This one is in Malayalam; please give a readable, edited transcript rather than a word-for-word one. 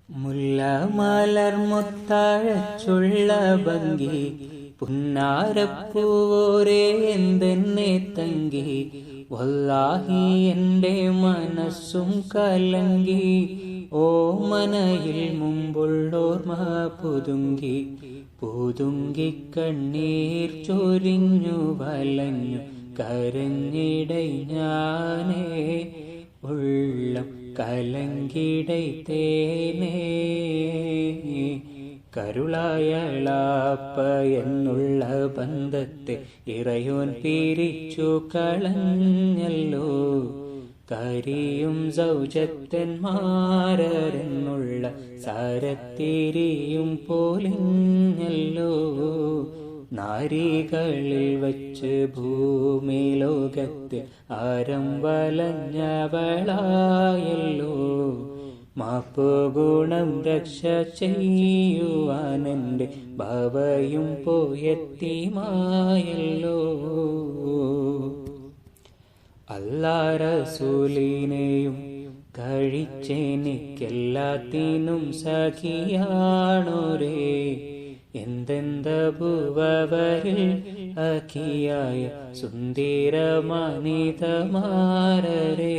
മുല്ല മലർ മുത്താഴച്ചുള്ള ഭംഗി പുന്നാരപ്പൂവോരേ എന്തെന്നെ തങ്കി വല്ലാഹി എൻ്റെ മനസ്സും കലങ്കി ഓമനയിൽ മുമ്പുള്ളോർമ പുതുങ്കി പുതുങ്കി കണ്ണീർ ചൊരിഞ്ഞു വലഞ്ഞു കരഞ്ഞിടൈ ഞാനേ ഉള്ളം കലങ്കിടൈത്തേനേ കരുളായളാപ്പ എന്നുള്ള ബന്ധത്തെ ഇറയോൻ പിരിച്ചു കളഞ്ഞല്ലോ കരിയും സൗജത്തന്മാരെന്നുള്ള സാരത്തിരിയും പോലിഞ്ഞല്ലോ നാരികളിൽ വച്ച് ഭൂമി ലോകത്ത് ആരം വലഞ്ഞവളായല്ലോ മാപ്പ് ഗുണം രക്ഷ ചെയ്യുവാനെൻ്റെ ഭാവയും പോയെത്തിമായല്ലോ അല്ലാ റസൂലിനെയും കഴിച്ചെനിക്കെല്ലാത്തിനും സഖിയാണോരേ എന്തെന്തഭുവരിൽ അഖിയായ സുന്ദരമാനിതമാരരേ